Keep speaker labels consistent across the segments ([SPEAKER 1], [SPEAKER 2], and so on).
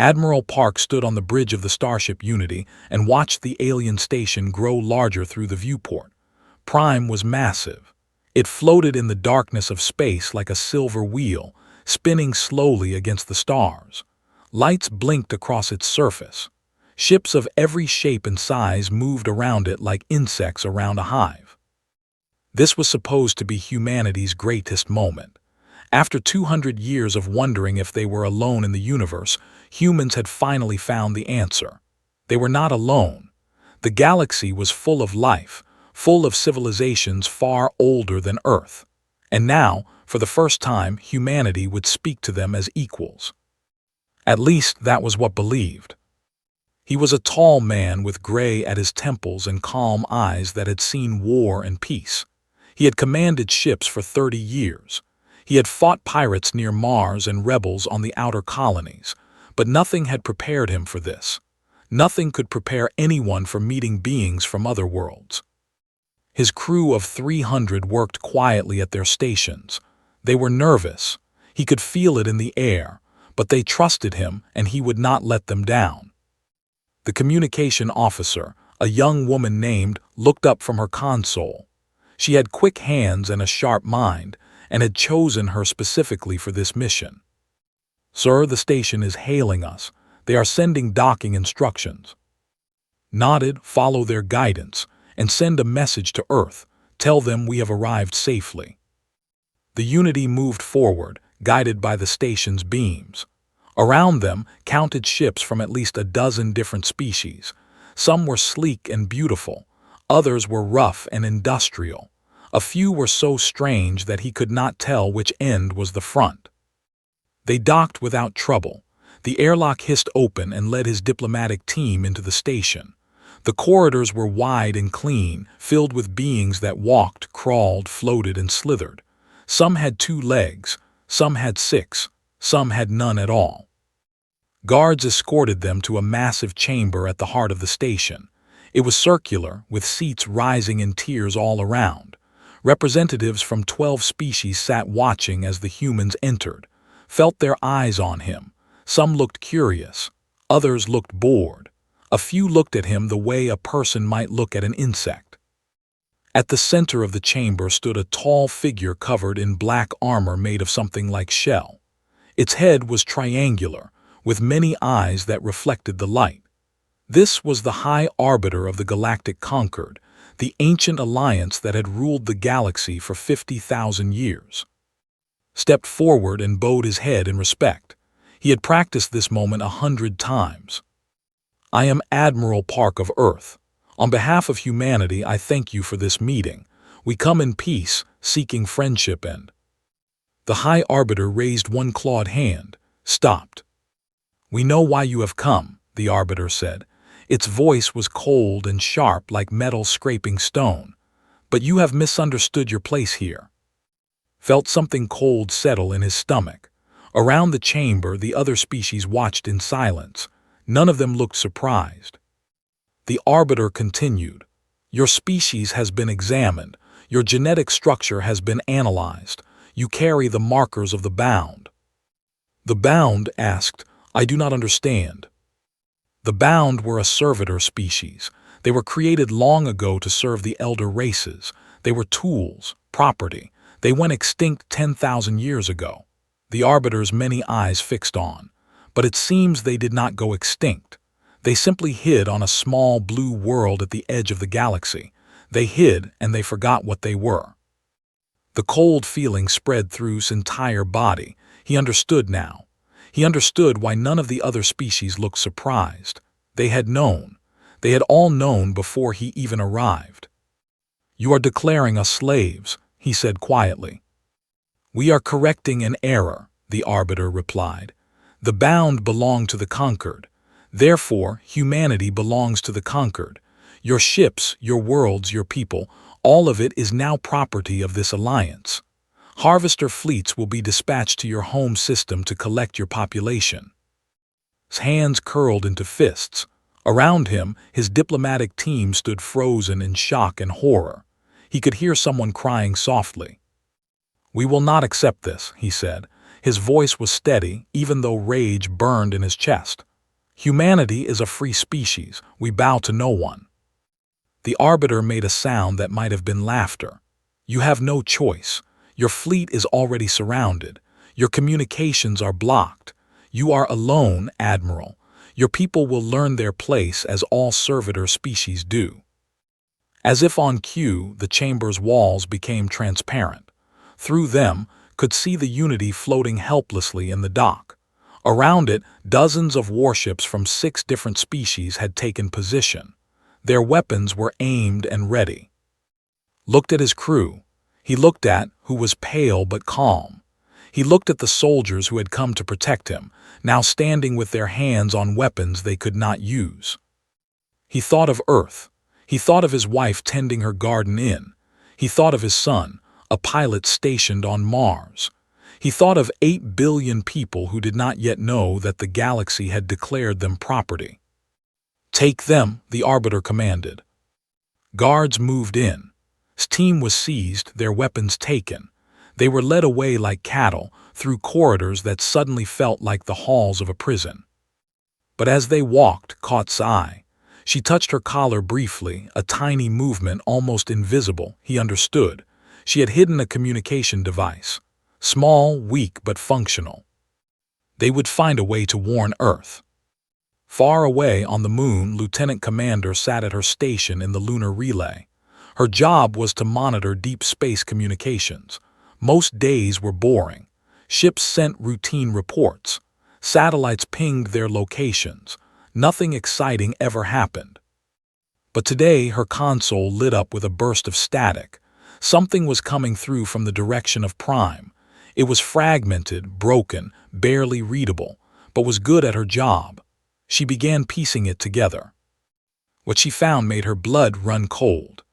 [SPEAKER 1] Admiral Park stood on the bridge of the starship Unity and watched the alien station grow larger through the viewport. Prime was massive. It floated in the darkness of space like a silver wheel, spinning slowly against the stars. Lights blinked across its surface. Ships of every shape and size moved around it like insects around a hive. This was supposed to be humanity's greatest moment. After 200 years of wondering if they were alone in the universe, humans had finally found the answer. They were not alone. The galaxy was full of life, full of civilizations far older than Earth. And now, for the first time, humanity would speak to them as equals. At least that was what believed. He was a tall man with gray at his temples and calm eyes that had seen war and peace. He had commanded ships for 30 years. He had fought pirates near Mars and rebels on the outer colonies, but nothing had prepared him for this. Nothing could prepare anyone for meeting beings from other worlds. His crew of 300 worked quietly at their stations. They were nervous. He could feel it in the air, but they trusted him and he would not let them down. The communication officer, a young woman named, looked up from her console. She had quick hands and a sharp mind, and had chosen her specifically for this mission. "Sir, the station is hailing us. They are sending docking instructions." Nodded, "Follow their guidance, and send a message to Earth. Tell them we have arrived safely." The Unity moved forward, guided by the station's beams. Around them, counted ships from at least a dozen different species. Some were sleek and beautiful. Others were rough and industrial. A few were so strange that he could not tell which end was the front. They docked without trouble. The airlock hissed open and led his diplomatic team into the station. The corridors were wide and clean, filled with beings that walked, crawled, floated, and slithered. Some had 2 legs, some had 6, some had none at all. Guards escorted them to a massive chamber at the heart of the station. It was circular, with seats rising in tiers all around. Representatives from 12 species sat watching as the humans entered, felt their eyes on him. Some looked curious, others looked bored. A few looked at him the way a person might look at an insect. At the center of the chamber stood a tall figure covered in black armor made of something like shell. Its head was triangular, with many eyes that reflected the light. This was the High Arbiter of the Galactic Concord, the ancient alliance that had ruled the galaxy for 50,000 years. Stepped forward and bowed his head in respect. He had practiced this moment 100 times. "I am Admiral Park of Earth. On behalf of humanity, I thank you for this meeting. We come in peace, seeking friendship and—" The High Arbiter raised one clawed hand, stopped. "We know why you have come," the Arbiter said. Its voice was cold and sharp like metal scraping stone. "But you have misunderstood your place here." Felt something cold settle in his stomach. Around the chamber, the other species watched in silence. None of them looked surprised. The Arbiter continued, "Your species has been examined. Your genetic structure has been analyzed. You carry the markers of the Bound." The Bound asked, "I do not understand." The Bound were a servitor species. They were created long ago to serve the elder races. They were tools, property. They went extinct 10,000 years ago. The Arbiter's many eyes fixed on. But it seems they did not go extinct. They simply hid on a small blue world at the edge of the galaxy. They hid and they forgot what they were. The cold feeling spread through his entire body. He understood now. He understood why none of the other species looked surprised. They had known. They had all known before he even arrived. "You are declaring us slaves," he said quietly. "We are correcting an error," the Arbiter replied. "The Bound belong to the conquered. Therefore, humanity belongs to the conquered. Your ships, your worlds, your people, all of it is now property of this alliance. Harvester fleets will be dispatched to your home system to collect your population." His hands curled into fists. Around him, his diplomatic team stood frozen in shock and horror. He could hear someone crying softly. "We will not accept this," he said. His voice was steady, even though rage burned in his chest. Humanity is a free species. We bow to no one. The arbiter made a sound that might have been laughter. You have no choice. Your fleet is already surrounded. Your communications are blocked. You are alone, Admiral. Your people will learn their place as all servitor species do. As if on cue, the chamber's walls became transparent. Through them, could see the Unity floating helplessly in the dock. Around it, dozens of warships from 6 different species had taken position. Their weapons were aimed and ready. Looked at his crew. He looked at who was pale but calm. He looked at the soldiers who had come to protect him, now standing with their hands on weapons they could not use. He thought of Earth. He thought of his wife tending her garden in. He thought of his son, a pilot stationed on Mars. He thought of 8 billion people who did not yet know that the galaxy had declared them property. Take them, the arbiter commanded. Guards moved in. His team was seized, their weapons taken. They were led away like cattle, through corridors that suddenly felt like the halls of a prison. But as they walked, caught eye. She touched her collar briefly, a tiny movement almost invisible, he understood. She had hidden a communication device. Small, weak, but functional. They would find a way to warn Earth. Far away on the moon, Lieutenant Commander sat at her station in the lunar relay. Her job was to monitor deep space communications. Most days were boring. Ships sent routine reports. Satellites pinged their locations. Nothing exciting ever happened. But today her console lit up with a burst of static. Something was coming through from the direction of Prime. It was fragmented, broken, barely readable, but was good at her job. She began piecing it together. What she found made her blood run cold.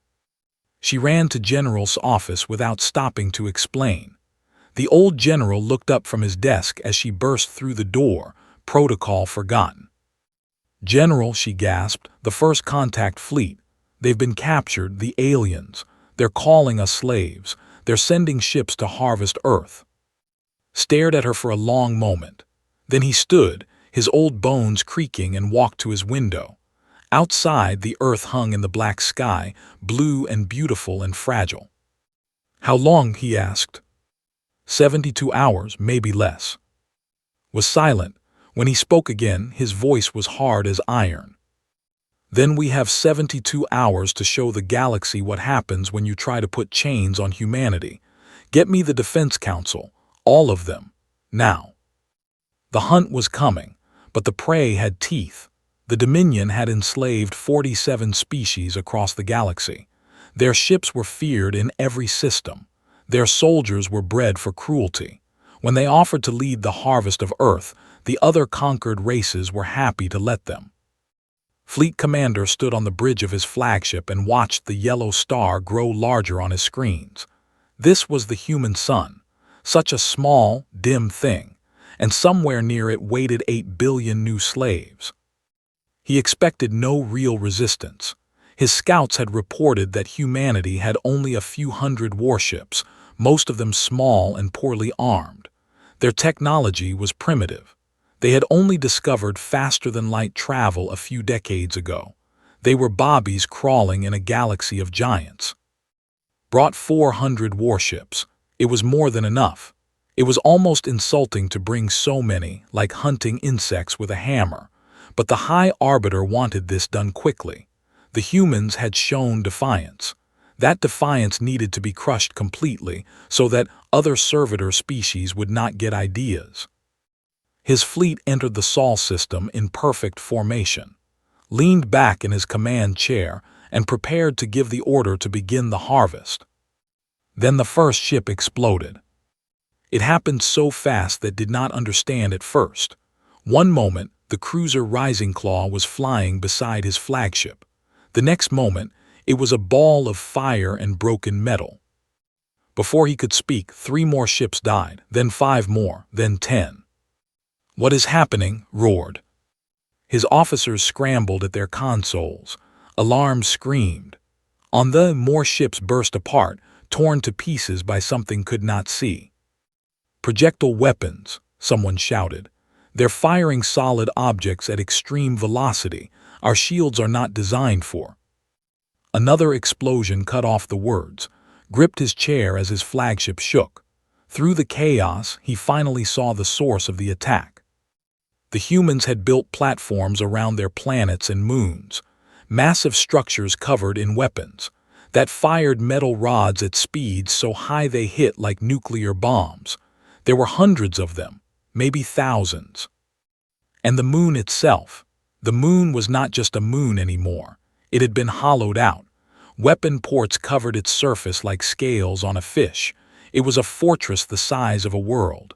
[SPEAKER 1] She ran to General's office without stopping to explain. The old general looked up from his desk as she burst through the door, protocol forgotten. "General," she gasped, "the first contact fleet. They've been captured, the aliens. They're calling us slaves. They're sending ships to harvest Earth." Stared at her for a long moment. Then he stood, his old bones creaking, and walked to his window. Outside, the Earth hung in the black sky, blue and beautiful and fragile. "How long?" he asked. 72 hours, maybe less." Was silent. When he spoke again, his voice was hard as iron. "Then we have 72 hours to show the galaxy what happens when you try to put chains on humanity. Get me the Defense Council, all of them, now." The hunt was coming, but the prey had teeth. The Dominion had enslaved 47 species across the galaxy. Their ships were feared in every system. Their soldiers were bred for cruelty. When they offered to lead the harvest of Earth, the other conquered races were happy to let them. Fleet Commander stood on the bridge of his flagship and watched the yellow star grow larger on his screens. This was the human sun, such a small, dim thing, and somewhere near it waited 8 billion new slaves. He expected no real resistance. His scouts had reported that humanity had only a few hundred warships, most of them small and poorly armed. Their technology was primitive. They had only discovered faster-than-light travel a few decades ago. They were bobbies crawling in a galaxy of giants. Brought 400 warships. It was more than enough. It was almost insulting to bring so many, like hunting insects with a hammer. But the High Arbiter wanted this done quickly. The humans had shown defiance. That defiance needed to be crushed completely so that other servitor species would not get ideas. His fleet entered the Sol system in perfect formation, leaned back in his command chair, and prepared to give the order to begin the harvest. Then the first ship exploded. It happened so fast that did not understand at first. One moment, the cruiser Rising Claw was flying beside his flagship. The next moment, it was a ball of fire and broken metal. Before he could speak, 3 more ships died, then 5 more, then 10. "What is happening?" roared. His officers scrambled at their consoles. Alarms screamed. On the more ships burst apart, torn to pieces by something could not see. "Projectile weapons," someone shouted. They're firing solid objects at extreme velocity our shields are not designed for. Another explosion cut off the words, gripped his chair as his flagship shook. Through the chaos, he finally saw the source of the attack. The humans had built platforms around their planets and moons, massive structures covered in weapons that fired metal rods at speeds so high they hit like nuclear bombs. There were hundreds of them, maybe thousands. And the moon itself. The moon was not just a moon anymore. It had been hollowed out. Weapon ports covered its surface like scales on a fish. It was a fortress the size of a world.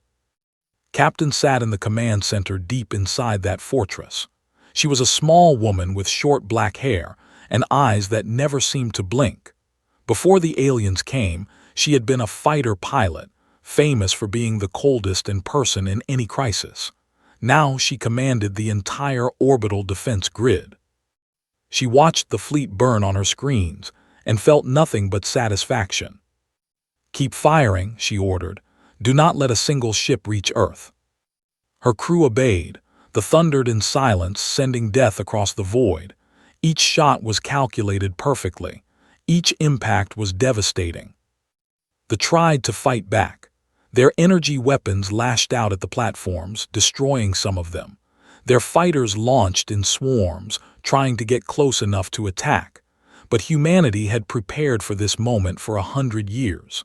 [SPEAKER 1] Captain sat in the command center deep inside that fortress. She was a small woman with short black hair and eyes that never seemed to blink. Before the aliens came, she had been a fighter pilot, famous for being the coldest in person in any crisis. Now she commanded the entire orbital defense grid. She watched the fleet burn on her screens and felt nothing but satisfaction. "Keep firing," she ordered. "Do not let a single ship reach Earth." Her crew obeyed. The thundered in silence, sending death across the void. Each shot was calculated perfectly. Each impact was devastating. They tried to fight back. Their energy weapons lashed out at the platforms, destroying some of them. Their fighters launched in swarms, trying to get close enough to attack. But humanity had prepared for this moment for 100 years.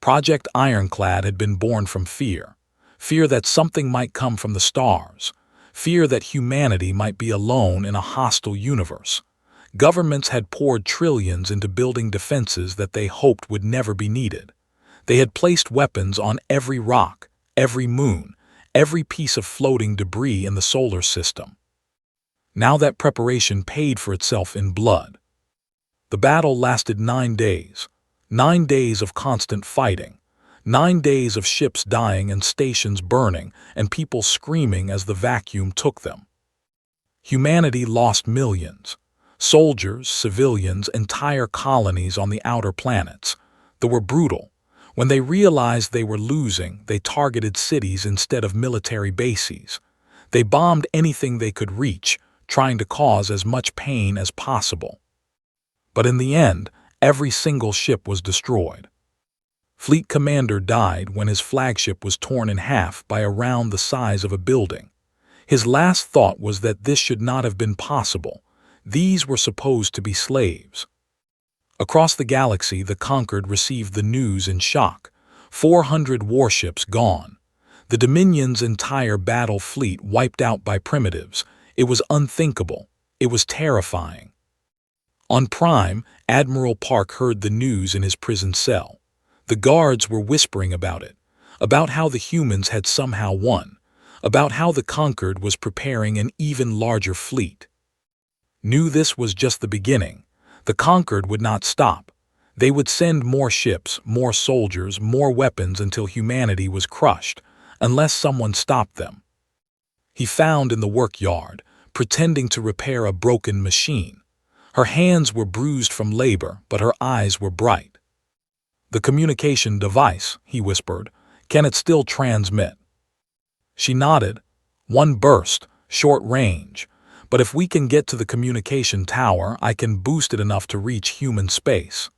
[SPEAKER 1] Project Ironclad had been born from fear. Fear that something might come from the stars. Fear that humanity might be alone in a hostile universe. Governments had poured trillions into building defenses that they hoped would never be needed. They had placed weapons on every rock, every moon, every piece of floating debris in the solar system. Now that preparation paid for itself in blood. The battle lasted 9 days. 9 days of constant fighting. 9 days of ships dying and stations burning and people screaming as the vacuum took them. Humanity lost millions. Soldiers, civilians, entire colonies on the outer planets. They were brutal. When they realized they were losing, they targeted cities instead of military bases. They bombed anything they could reach, trying to cause as much pain as possible. But in the end, every single ship was destroyed. Fleet Commander died when his flagship was torn in half by a round the size of a building. His last thought was that this should not have been possible. These were supposed to be slaves. Across the galaxy, the conquered received the news in shock. 400 warships gone. The Dominion's entire battle fleet wiped out by primitives. It was unthinkable. It was terrifying. On Prime, Admiral Park heard the news in his prison cell. The guards were whispering about it, about how the humans had somehow won, about how the conquered was preparing an even larger fleet. Knew this was just the beginning. The conquered would not stop. They would send more ships, more soldiers, more weapons until humanity was crushed, unless someone stopped them. He found in the workyard, pretending to repair a broken machine. Her hands were bruised from labor, but her eyes were bright. "The communication device," he whispered, "can it still transmit?" She nodded. "One burst, short range. But if we can get to the communication tower, I can boost it enough to reach human space."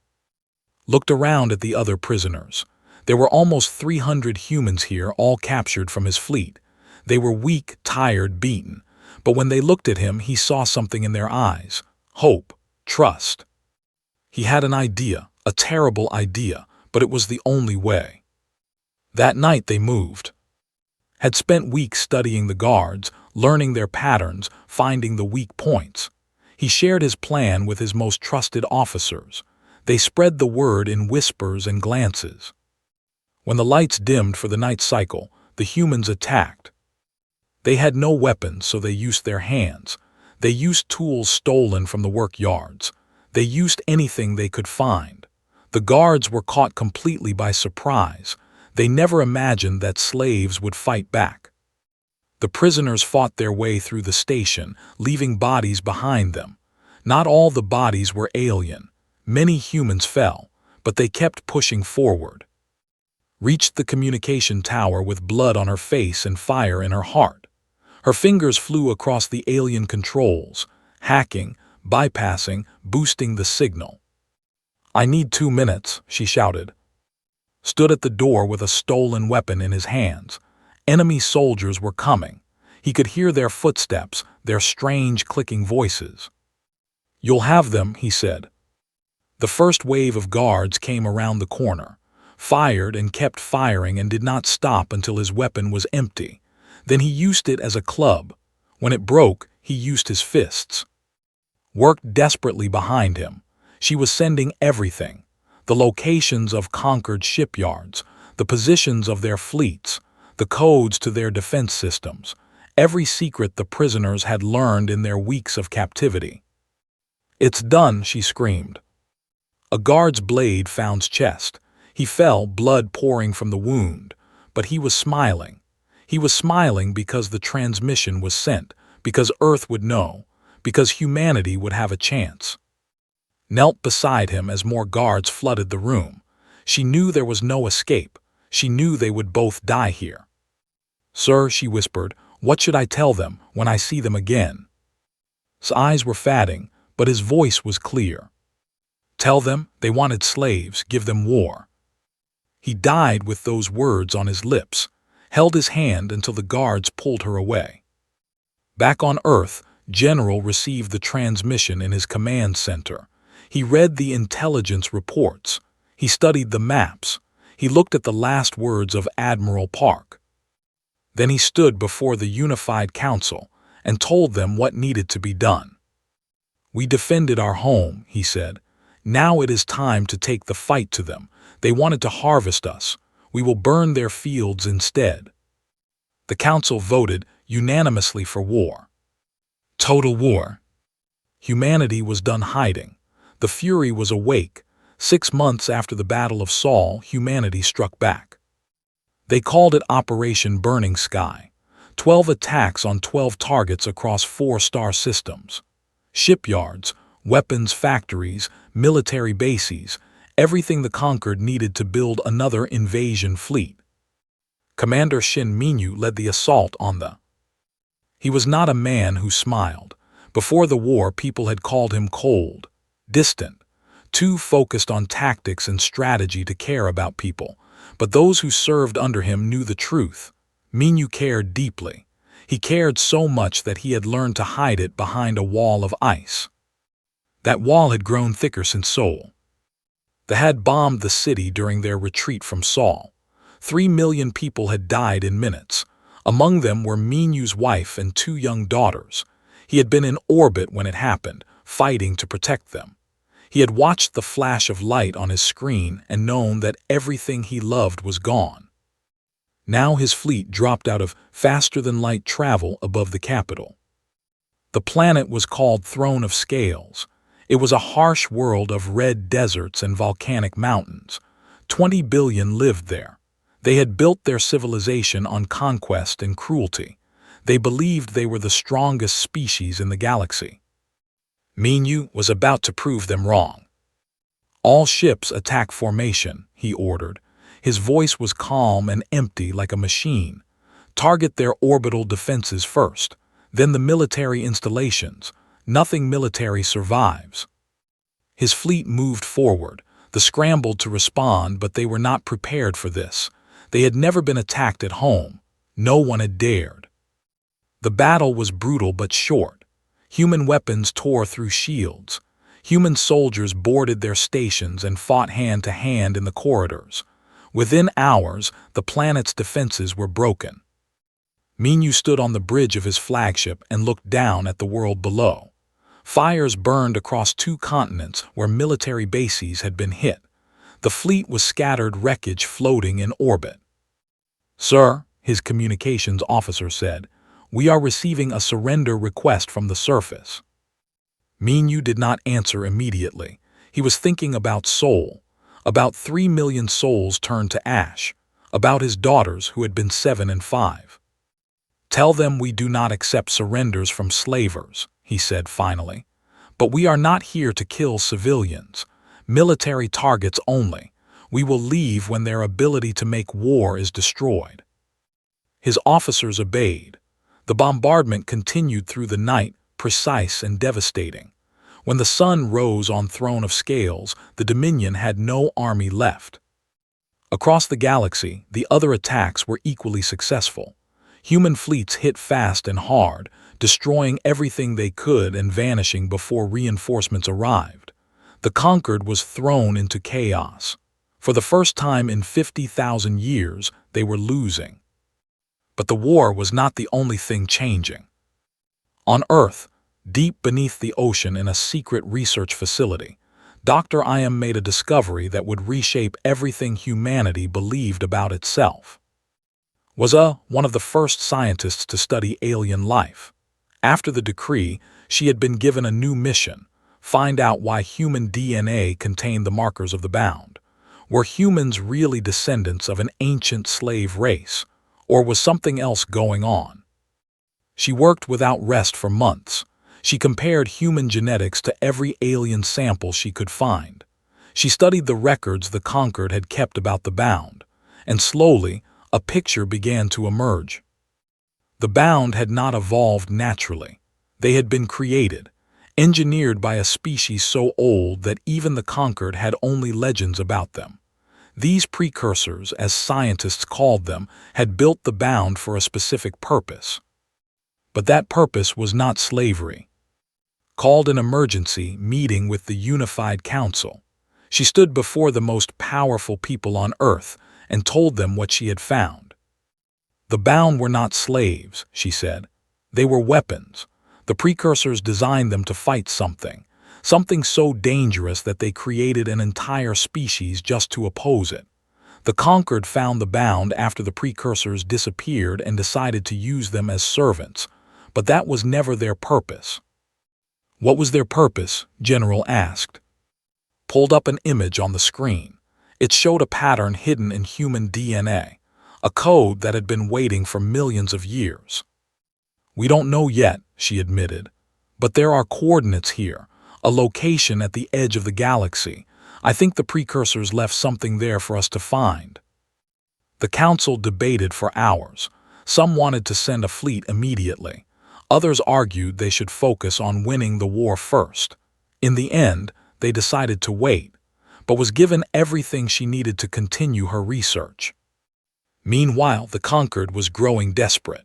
[SPEAKER 1] Looked around at the other prisoners. There were almost 300 humans here, all captured from his fleet. They were weak, tired, beaten. But when they looked at him, he saw something in their eyes. Hope, trust. He had an idea, a terrible idea, but it was the only way. That night they moved. Had spent weeks studying the guards, learning their patterns, finding the weak points. He shared his plan with his most trusted officers. They spread the word in whispers and glances. When the lights dimmed for the night cycle, the humans attacked. They had no weapons, so they used their hands. They used tools stolen from the workyards. They used anything they could find. The guards were caught completely by surprise. They never imagined that slaves would fight back. The prisoners fought their way through the station, leaving bodies behind them. Not all the bodies were alien. Many humans fell, but they kept pushing forward. reached the communication tower with blood on her face and fire in her heart. Her fingers flew across the alien controls, hacking, bypassing, boosting the signal. "I need 2 minutes," she shouted. Stood at the door with a stolen weapon in his hands. Enemy soldiers were coming. He could hear their footsteps, their strange clicking voices. "You'll have them," he said. The first wave of guards came around the corner, fired and kept firing and did not stop until his weapon was empty. Then he used it as a club. When it broke, he used his fists. Worked desperately behind him. She was sending everything: the locations of conquered shipyards, the positions of their fleets, the codes to their defense systems, every secret the prisoners had learned in their weeks of captivity. "It's done," she screamed. A guard's blade found his chest. He fell, blood pouring from the wound, but he was smiling. He was smiling because the transmission was sent, because Earth would know, because humanity would have a chance. Knelt beside him as more guards flooded the room. She knew there was no escape. She knew they would both die here. "Sir," she whispered, "what should I tell them when I see them again?" His eyes were fading, but his voice was clear. "Tell them they wanted slaves, give them war." He died with those words on his lips, held his hand until the guards pulled her away. Back on Earth, General received the transmission in his command center. He read the intelligence reports. He studied the maps. He looked at the last words of Admiral Park. Then he stood before the Unified Council and told them what needed to be done. "We defended our home," he said. "Now it is time to take the fight to them. They wanted to harvest us. We will burn their fields instead." The council voted unanimously for war. Total war. Humanity was done hiding. The fury was awake. 6 months after the Battle of Saul, humanity struck back. They called it Operation Burning Sky. 12 attacks on 12 targets across 4 star systems. Shipyards, weapons factories, military bases, everything the conquered needed to build another invasion fleet. Commander Shin Minyu led the assault on the. He was not a man who smiled. Before the war, people had called him cold, distant, too focused on tactics and strategy to care about people. But those who served under him knew the truth. Minyu cared deeply. He cared so much that he had learned to hide it behind a wall of ice. That wall had grown thicker since Seoul. They had bombed the city during their retreat from Seoul. 3 million people had died in minutes. Among them were Minyu's wife and 2 young daughters. He had been in orbit when it happened, fighting to protect them. He had watched the flash of light on his screen and known that everything he loved was gone. Now his fleet dropped out of faster-than-light travel above the capital. The planet was called Throne of Scales. It was a harsh world of red deserts and volcanic mountains. 20 billion lived there. They had built their civilization on conquest and cruelty. They believed they were the strongest species in the galaxy. Minyu was about to prove them wrong. "All ships attack formation," he ordered. His voice was calm and empty like a machine. "Target their orbital defenses first, then the military installations. Nothing military survives." His fleet moved forward. They scrambled to respond, but they were not prepared for this. They had never been attacked at home. No one had dared. The battle was brutal but short. Human weapons tore through shields. Human soldiers boarded their stations and fought hand to hand in the corridors. Within hours, the planet's defenses were broken. Minyu stood on the bridge of his flagship and looked down at the world below. Fires burned across 2 continents where military bases had been hit. The fleet was scattered wreckage floating in orbit. "Sir," his communications officer said, "we are receiving a surrender request from the surface." Minyu did not answer immediately. He was thinking about Seoul, about 3 million souls turned to ash, about his daughters who had been 7 and 5. "Tell them we do not accept surrenders from slavers," he said finally. "But we are not here to kill civilians. Military targets only. We will leave when their ability to make war is destroyed." His officers obeyed. The bombardment continued through the night, precise and devastating. When the sun rose on throne of scales, the Dominion had no army left. Across the galaxy, the other attacks were equally successful. Human fleets hit fast and hard, destroying everything they could and vanishing before reinforcements arrived. The conquered was thrown into chaos. For the first time in 50,000 years, they were losing. But the war was not the only thing changing. On Earth, deep beneath the ocean in a secret research facility, Dr. Iam made a discovery that would reshape everything humanity believed about itself. Was one of the first scientists to study alien life. After the decree, she had been given a new mission: find out why human DNA contained the markers of the bound. Were humans really descendants of an ancient slave race, or was something else going on? She worked without rest for months. She compared human genetics to every alien sample she could find. She studied the records the conquered had kept about the bound, and slowly, a picture began to emerge. The bound had not evolved naturally. They had been created, engineered by a species so old that even the conquered had only legends about them. These precursors, as scientists called them, had built the bound for a specific purpose. But that purpose was not slavery. Called an emergency meeting with the Unified Council, she stood before the most powerful people on Earth and told them what she had found. The bound were not slaves, she said. They were weapons. The precursors designed them to fight something so dangerous that they created an entire species just to oppose it. The conquered found the bound after the precursors disappeared and decided to use them as servants, but that was never their purpose. What was their purpose? General asked. Pulled up an image on the screen. It showed a pattern hidden in human DNA, a code that had been waiting for millions of years. We don't know yet, she admitted, but there are coordinates here, a location at the edge of the galaxy. I think the precursors left something there for us to find. The council debated for hours. Some wanted to send a fleet immediately. Others argued they should focus on winning the war first. In the end, they decided to wait, but was given everything she needed to continue her research. Meanwhile, the conquered was growing desperate.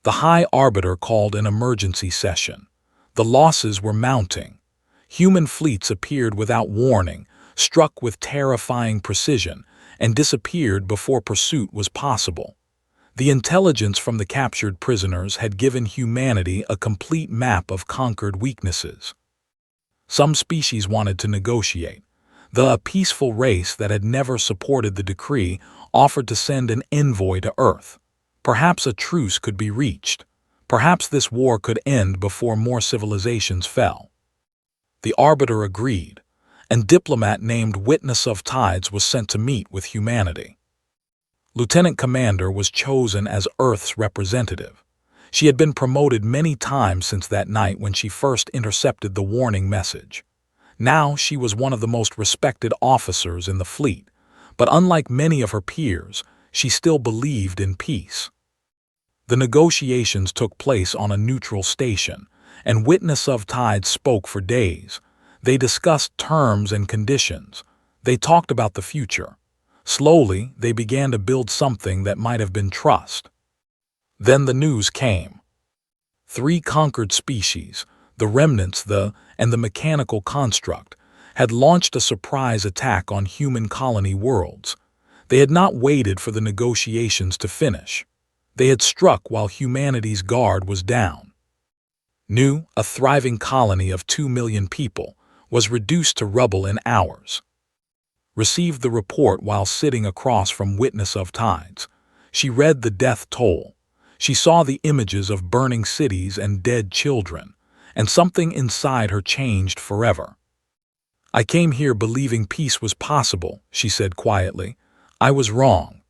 [SPEAKER 1] The High Arbiter called an emergency session. The losses were mounting. Human fleets appeared without warning, struck with terrifying precision, and disappeared before pursuit was possible. The intelligence from the captured prisoners had given humanity a complete map of conquered weaknesses. Some species wanted to negotiate. A peaceful race that had never supported the decree offered to send an envoy to Earth. Perhaps a truce could be reached. Perhaps this war could end before more civilizations fell. The Arbiter agreed. A diplomat named Witness of Tides was sent to meet with humanity. Lieutenant Commander was chosen as Earth's representative. She had been promoted many times since that night when she first intercepted the warning message. Now she was one of the most respected officers in the fleet, but unlike many of her peers, she still believed in peace. The negotiations took place on a neutral station, and Witness of Tides spoke for days. They discussed terms and conditions. They talked about the future. Slowly, they began to build something that might have been trust. Then the news came. 3 conquered species, the remnants, and the mechanical construct, had launched a surprise attack on human colony worlds. They had not waited for the negotiations to finish. They had struck while humanity's guard was down. A thriving colony of 2 million people, was reduced to rubble in hours. Received the report while sitting across from Witness of Tides. She read the death toll. She saw the images of burning cities and dead children, and something inside her changed forever. I came here believing peace was possible, she said quietly. I was wrong.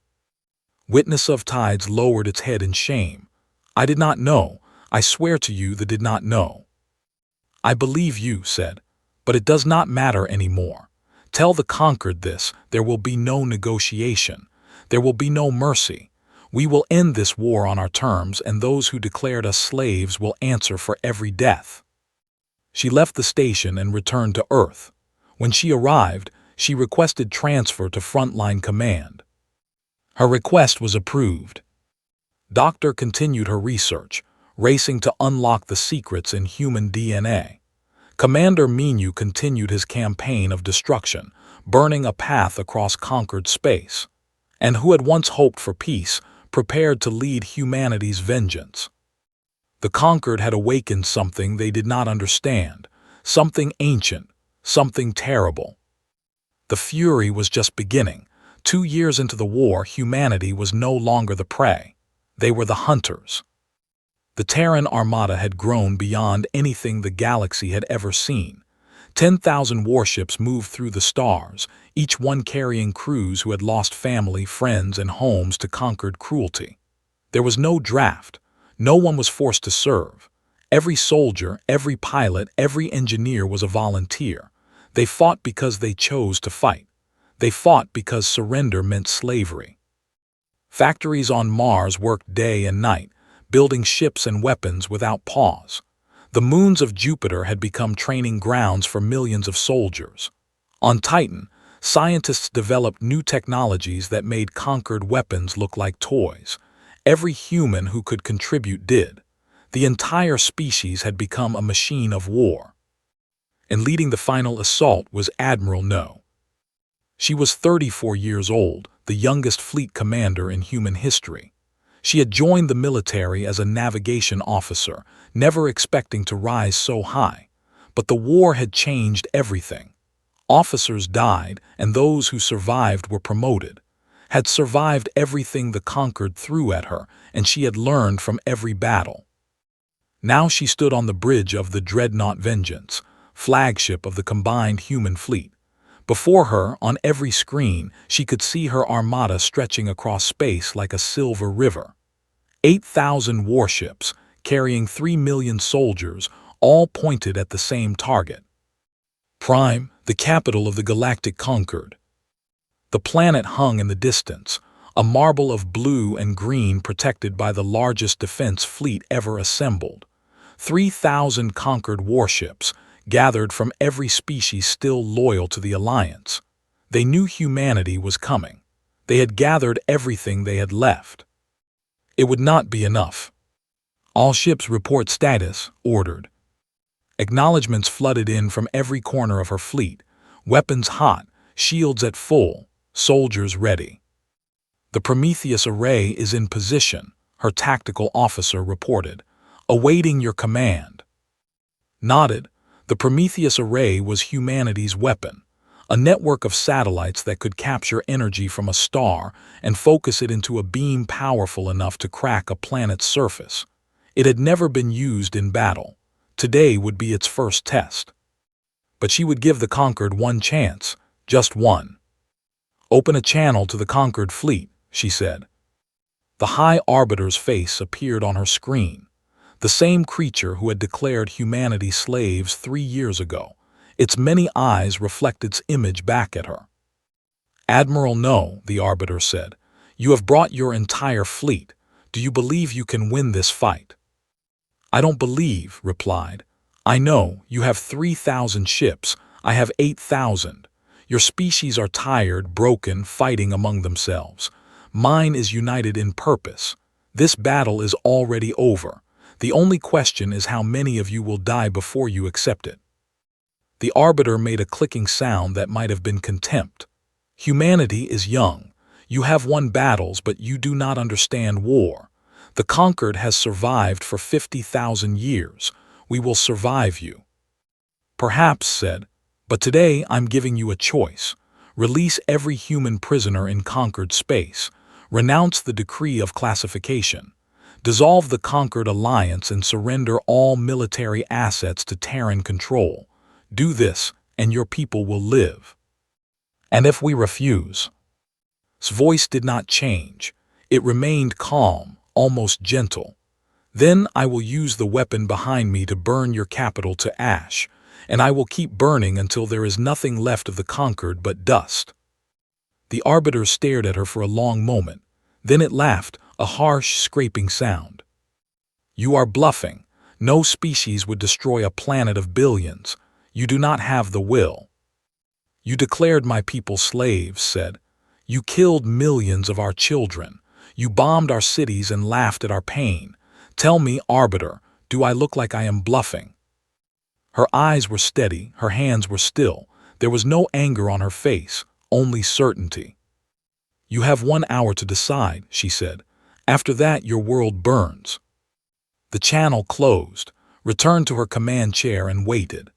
[SPEAKER 1] Witness of Tides lowered its head in shame. I did not know. I swear to you that did not know. I believe you, said, but it does not matter anymore. Tell the conquered this: there will be no negotiation. There will be no mercy. We will end this war on our terms, and those who declared us slaves will answer for every death." She left the station and returned to Earth. When she arrived, she requested transfer to frontline command. Her request was approved. Doctor continued her research, racing to unlock the secrets in human DNA. Commander Minu continued his campaign of destruction, burning a path across conquered space. And who had once hoped for peace, prepared to lead humanity's vengeance. The conquered had awakened something they did not understand, something ancient, something terrible. The fury was just beginning. 2 years into the war, humanity was no longer the prey. They were the hunters. The Terran armada had grown beyond anything the galaxy had ever seen. 10,000 warships moved through the stars, each one carrying crews who had lost family, friends, and homes to conquered cruelty. There was no draft. No one was forced to serve. Every soldier, every pilot, every engineer was a volunteer. They fought because they chose to fight. They fought because surrender meant slavery. Factories on Mars worked day and night, building ships and weapons without pause. The moons of Jupiter had become training grounds for millions of soldiers. On Titan, scientists developed new technologies that made conquered weapons look like toys. Every human who could contribute did. The entire species had become a machine of war. And leading the final assault was Admiral No. She was 34 years old, the youngest fleet commander in human history. She had joined the military as a navigation officer, never expecting to rise so high. But the war had changed everything. Officers died, and those who survived were promoted. Had survived everything the conquered threw at her, and she had learned from every battle. Now she stood on the bridge of the dreadnought Vengeance, flagship of the combined human fleet. Before her, on every screen, she could see her armada stretching across space like a silver river. 8,000 warships, carrying 3 million soldiers, all pointed at the same target. Prime, the capital of the galactic conquered. The planet hung in the distance, a marble of blue and green protected by the largest defense fleet ever assembled. 3,000 conquered warships, gathered from every species still loyal to the Alliance. They knew humanity was coming. They had gathered everything they had left. It would not be enough. "All ships report status," ordered. Acknowledgements flooded in from every corner of her fleet, weapons hot, shields at full, soldiers ready. "The Prometheus array is in position," her tactical officer reported, "awaiting your command." Nodded. The Prometheus array was humanity's weapon, a network of satellites that could capture energy from a star and focus it into a beam powerful enough to crack a planet's surface. It had never been used in battle. Today would be its first test. But she would give the conquered one chance, just one. "Open a channel to the conquered fleet," she said. The High Arbiter's face appeared on her screen. The same creature who had declared humanity slaves 3 years ago. Its many eyes reflected its image back at her. "Admiral No," the Arbiter said, "you have brought your entire fleet. Do you believe you can win this fight?" "I don't believe," replied. "I know, you have 3,000 ships, I have 8,000. Your species are tired, broken, fighting among themselves. Mine is united in purpose. This battle is already over. The only question is how many of you will die before you accept it." The Arbiter made a clicking sound that might have been contempt. "Humanity is young. You have won battles, but you do not understand war. The conquered has survived for 50,000 years. We will survive you." "Perhaps," said, "but today I'm giving you a choice. Release every human prisoner in conquered space. Renounce the decree of classification. Dissolve the conquered alliance and surrender all military assets to Terran control. Do this, and your people will live." "And if we refuse?" His voice did not change. It remained calm, almost gentle. "Then I will use the weapon behind me to burn your capital to ash. and I will keep burning until there is nothing left of the conquered but dust." The arbiter stared at her for a long moment. Then it laughed, a harsh, scraping sound. "You are bluffing. No species would destroy a planet of billions. You do not have the will." "You declared my people slaves," said. "You killed millions of our children. You bombed our cities and laughed at our pain. Tell me, arbiter, do I look like I am bluffing?" Her eyes were steady, her hands were still. There was no anger on her face, only certainty. "You have 1 hour to decide," she said. "After that, your world burns." The channel closed, returned to her command chair and waited.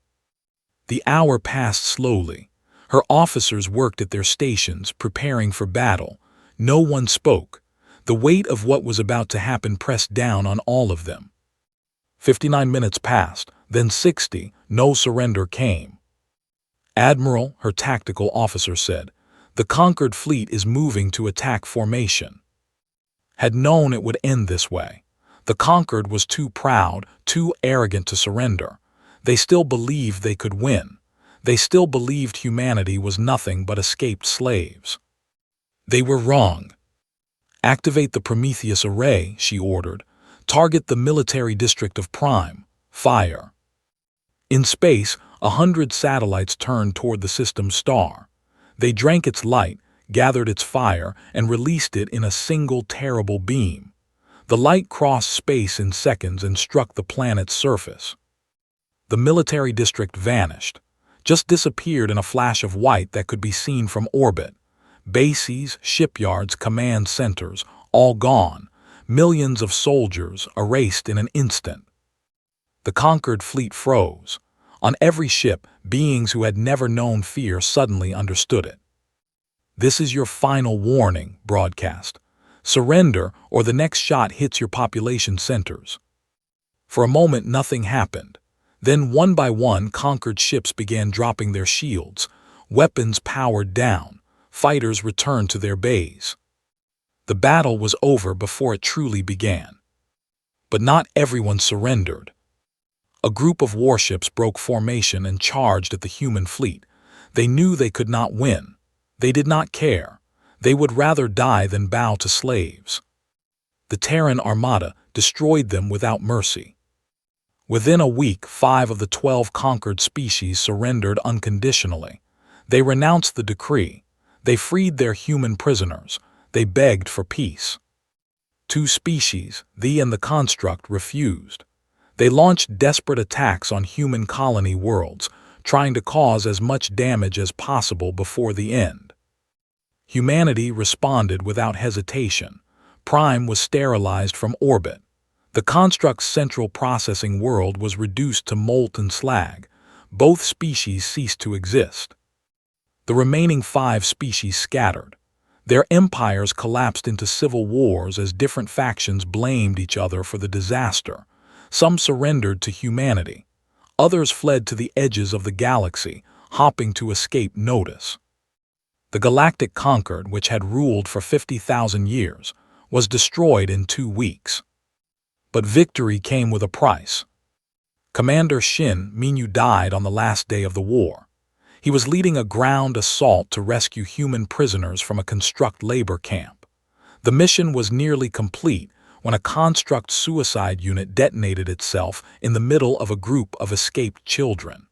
[SPEAKER 1] The hour passed slowly. Her officers worked at their stations, preparing for battle. No one spoke. The weight of what was about to happen pressed down on all of them. 59 minutes passed, then 60. No surrender came. "Admiral," her tactical officer said, "the conquered fleet is moving to attack formation." Had known it would end this way. The conquered was too proud, too arrogant to surrender. They still believed they could win. They still believed humanity was nothing but escaped slaves. They were wrong. "Activate the Prometheus array," she ordered. "Target the military district of Prime. Fire." In space, 100 satellites turned toward the system's star. They drank its light, gathered its fire, and released it in a single terrible beam. The light crossed space in seconds and struck the planet's surface. The military district vanished, just disappeared in a flash of white that could be seen from orbit. Bases, shipyards, command centers, all gone. Millions of soldiers erased in an instant. The conquered fleet froze. On every ship, beings who had never known fear suddenly understood it. "This is your final warning," broadcast. "Surrender, or the next shot hits your population centers." For a moment, nothing happened. Then, one by one, conquered ships began dropping their shields. Weapons powered down. Fighters returned to their bays. The battle was over before it truly began. But not everyone surrendered. A group of warships broke formation and charged at the human fleet. They knew they could not win. They did not care. They would rather die than bow to slaves. The Terran Armada destroyed them without mercy. Within a week, 5 of the 12 conquered species surrendered unconditionally. They renounced the decree. They freed their human prisoners. They begged for peace. 2 species, the and the construct, refused. They launched desperate attacks on human colony worlds, trying to cause as much damage as possible before the end. Humanity responded without hesitation. Prime was sterilized from orbit. The construct's central processing world was reduced to molten slag. Both species ceased to exist. The remaining 5 species scattered. Their empires collapsed into civil wars as different factions blamed each other for the disaster. Some surrendered to humanity. Others fled to the edges of the galaxy, hopping to escape notice. The Galactic Conquered, which had ruled for 50,000 years, was destroyed in 2 weeks. But victory came with a price. Commander Shin Minyu died on the last day of the war. He was leading a ground assault to rescue human prisoners from a construct labor camp. The mission was nearly complete when a construct suicide unit detonated itself in the middle of a group of escaped children.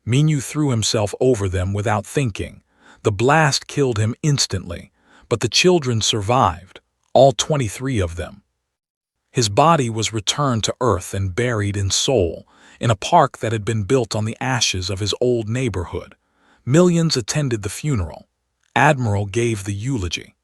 [SPEAKER 1] Minyu threw himself over them without thinking. The blast killed him instantly, but the children survived, all 23 of them. His body was returned to Earth and buried in Seoul, in a park that had been built on the ashes of his old neighborhood. Millions attended the funeral. Admiral gave the eulogy.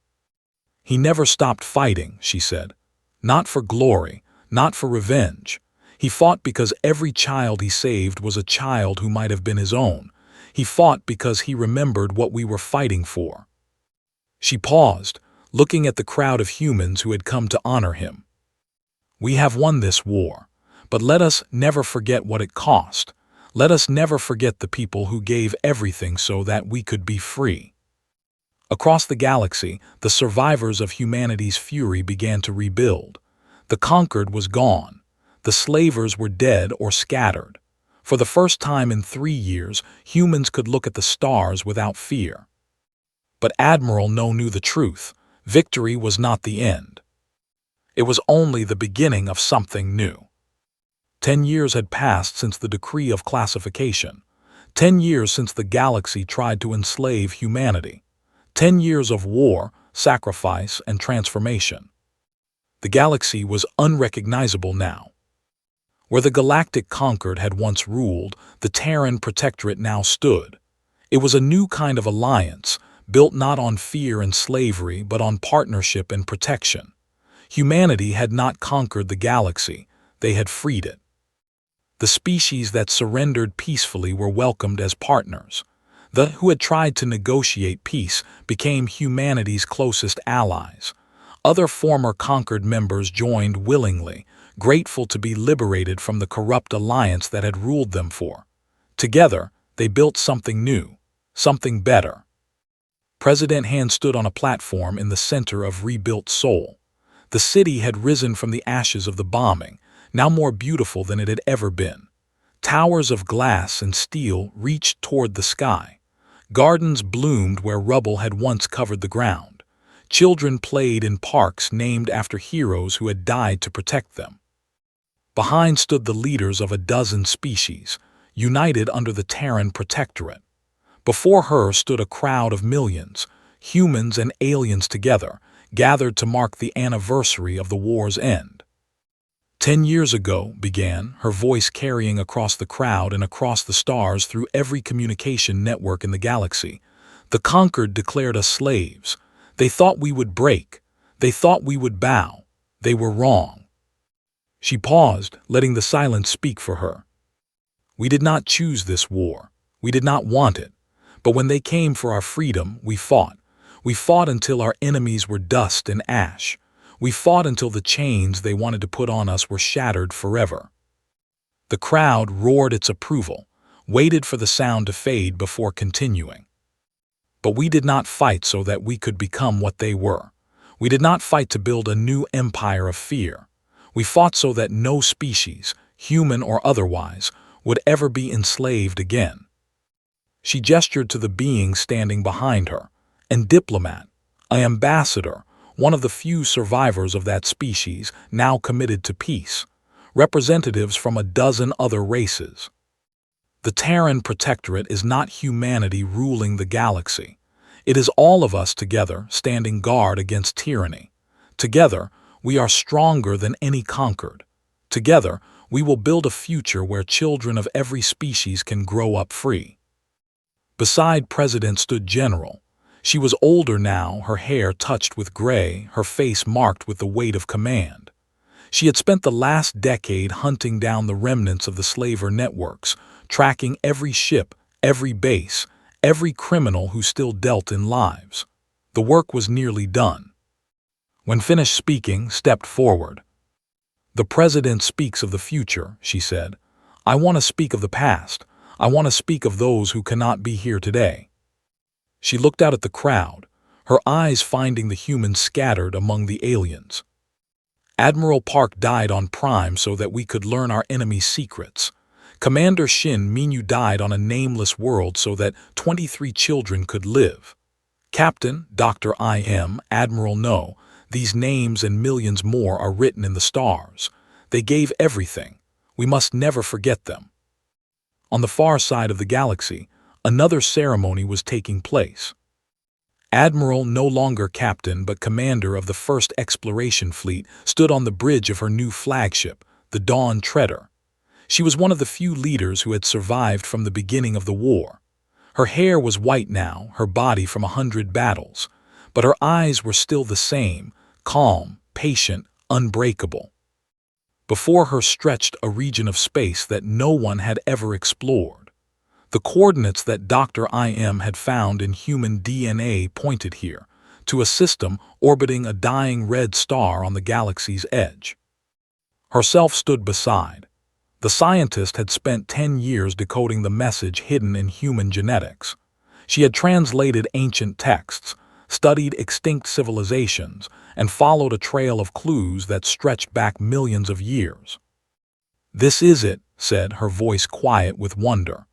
[SPEAKER 1] "He never stopped fighting," she said. "Not for glory, not for revenge. He fought because every child he saved was a child who might have been his own. He fought because he remembered what we were fighting for." She paused, looking at the crowd of humans who had come to honor him. "We have won this war, but let us never forget what it cost. Let us never forget the people who gave everything so that we could be free." Across the galaxy, the survivors of humanity's fury began to rebuild. The conquered was gone. The slavers were dead or scattered. For the first time in 3 years, humans could look at the stars without fear. But Admiral No knew the truth. Victory was not the end. It was only the beginning of something new. 10 years had passed since the decree of classification. 10 years since the galaxy tried to enslave humanity. 10 years of war, sacrifice, and transformation. The galaxy was unrecognizable now. Where the Galactic Concord had once ruled, the Terran Protectorate now stood. It was a new kind of alliance, built not on fear and slavery, but on partnership and protection. Humanity had not conquered the galaxy, they had freed it. The species that surrendered peacefully were welcomed as partners. The who had tried to negotiate peace became humanity's closest allies. Other former conquered members joined willingly, grateful to be liberated from the corrupt alliance that had ruled them for. Together, they built something new, something better. President Han stood on a platform in the center of rebuilt Seoul. The city had risen from the ashes of the bombing, now more beautiful than it had ever been. Towers of glass and steel reached toward the sky. Gardens bloomed where rubble had once covered the ground. Children played in parks named after heroes who had died to protect them. Behind stood the leaders of a dozen species, united under the Terran Protectorate. Before her stood a crowd of millions, humans and aliens together, gathered to mark the anniversary of the war's end. 10 years ago, began, her voice carrying across the crowd and across the stars through every communication network in the galaxy. The conquered declared us slaves. They thought we would break. They thought we would bow. They were wrong. She paused, letting the silence speak for her. We did not choose this war. We did not want it. But when they came for our freedom, we fought. We fought until our enemies were dust and ash. We fought until the chains they wanted to put on us were shattered forever. The crowd roared its approval, waited for the sound to fade before continuing. But we did not fight so that we could become what they were. We did not fight to build a new empire of fear. We fought so that no species, human or otherwise, would ever be enslaved again. She gestured to the being standing behind her, a diplomat, an ambassador, one of the few survivors of that species now committed to peace, representatives from a dozen other races. The Terran Protectorate is not humanity ruling the galaxy. It is all of us together standing guard against tyranny. Together, we are stronger than any conquered. Together, we will build a future where children of every species can grow up free. Beside President stood General. She was older now, her hair touched with gray, her face marked with the weight of command. She had spent the last decade hunting down the remnants of the slaver networks, tracking every ship, every base, every criminal who still dealt in lives. The work was nearly done. When finished speaking, stepped forward. The president speaks of the future, she said. I want to speak of the past. I want to speak of those who cannot be here today. She looked out at the crowd, her eyes finding the humans scattered among the aliens. Admiral Park died on Prime so that we could learn our enemy's secrets. Commander Shin Minyu died on a nameless world so that 23 children could live. Captain Dr. I.M. Admiral No, these names and millions more are written in the stars. They gave everything. We must never forget them. On the far side of the galaxy, another ceremony was taking place. Admiral, no longer captain but commander of the first exploration fleet, stood on the bridge of her new flagship, the Dawn Treader. She was one of the few leaders who had survived from the beginning of the war. Her hair was white now, her body from 100 battles, but her eyes were still the same, calm, patient, unbreakable. Before her stretched a region of space that no one had ever explored. The coordinates that Dr. I.M. had found in human DNA pointed here, to a system orbiting a dying red star on the galaxy's edge. Herself stood beside. The scientist had spent 10 years decoding the message hidden in human genetics. She had translated ancient texts, studied extinct civilizations, and followed a trail of clues that stretched back millions of years. This is it, said, her voice quiet with wonder.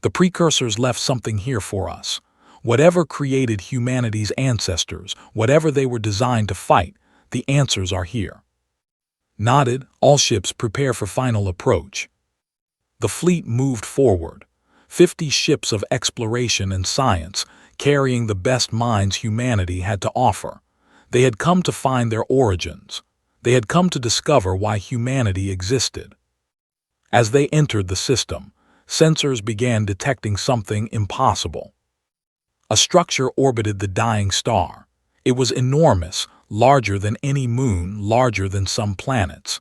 [SPEAKER 1] "The precursors left something here for us. Whatever created humanity's ancestors, whatever they were designed to fight, the answers are here." Nodded, all ships prepare for final approach. The fleet moved forward. 50 ships of exploration and science, carrying the best minds humanity had to offer. They had come to find their origins. They had come to discover why humanity existed. As they entered the system, sensors began detecting something impossible. A structure orbited the dying star. It was enormous, larger than any moon, larger than some planets.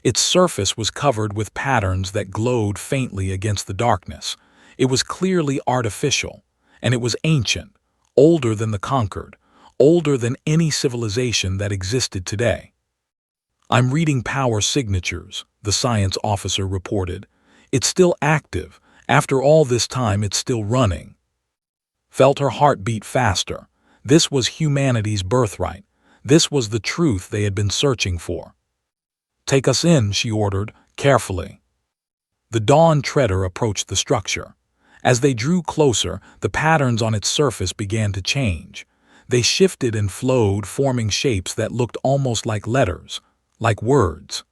[SPEAKER 1] Its surface was covered with patterns that glowed faintly against the darkness. It was clearly artificial, and it was ancient, older than the conquered, older than any civilization that existed today. "I'm reading power signatures," the science officer reported. "It's still active. After all this time, it's still running." Felt her heart beat faster. This was humanity's birthright. This was the truth they had been searching for. "Take us in," she ordered, carefully. The Dawn Treader approached the structure. As they drew closer, the patterns on its surface began to change. They shifted and flowed, forming shapes that looked almost like letters, like words.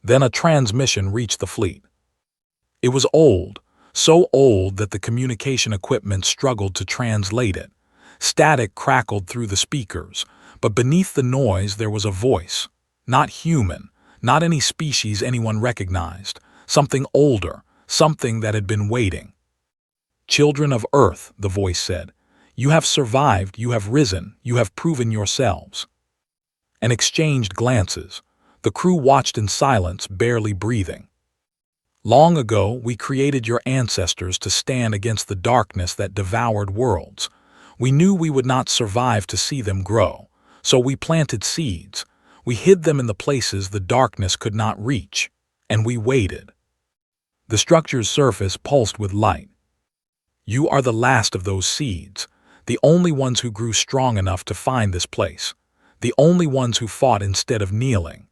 [SPEAKER 1] Then a transmission reached the fleet. It was old, so old that the communication equipment struggled to translate it. Static crackled through the speakers, but beneath the noise there was a voice. Not human, not any species anyone recognized. Something older, something that had been waiting. "Children of Earth," the voice said, "you have survived, you have risen, you have proven yourselves." And exchanged glances. The crew watched in silence, barely breathing. "Long ago, we created your ancestors to stand against the darkness that devoured worlds. We knew we would not survive to see them grow, so we planted seeds. We hid them in the places the darkness could not reach, and we waited." The structure's surface pulsed with light. "You are the last of those seeds, the only ones who grew strong enough to find this place, the only ones who fought instead of kneeling."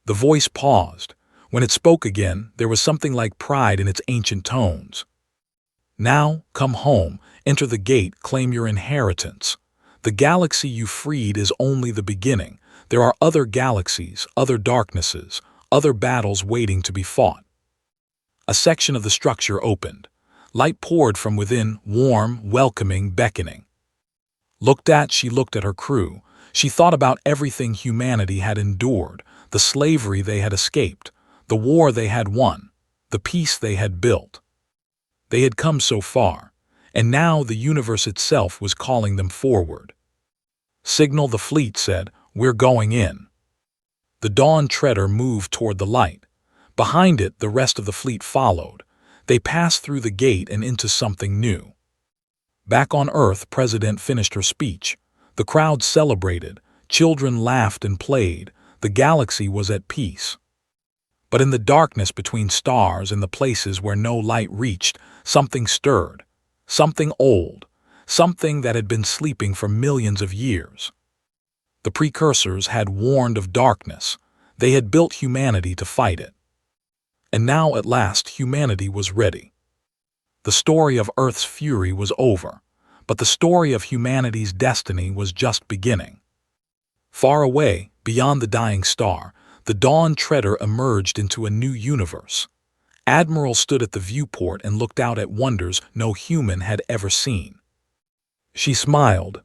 [SPEAKER 1] The voice paused. When it spoke again, there was something like pride in its ancient tones. "Now, come home, enter the gate, claim your inheritance. The galaxy you freed is only the beginning. There are other galaxies, other darknesses, other battles waiting to be fought." A section of the structure opened. Light poured from within, warm, welcoming, beckoning. She looked at her crew. She thought about everything humanity had endured, the slavery they had escaped, the war they had won, the peace they had built. They had come so far, and now the universe itself was calling them forward. "Signal," the fleet said, "we're going in." The Dawn Treader moved toward the light. Behind it, the rest of the fleet followed. They passed through the gate and into something new. Back on Earth, President finished her speech. The crowd celebrated. Children laughed and played. The galaxy was at peace. But in the darkness between stars and the places where no light reached, something stirred. Something old. Something that had been sleeping for millions of years. The precursors had warned of darkness. They had built humanity to fight it. And now, at last, humanity was ready. The story of Earth's fury was over, but the story of humanity's destiny was just beginning. Far away, beyond the dying star, the Dawn Treader emerged into a new universe. Admiral stood at the viewport and looked out at wonders no human had ever seen. She smiled.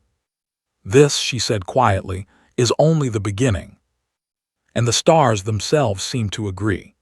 [SPEAKER 1] "This," she said quietly, "is only the beginning." And the stars themselves seemed to agree.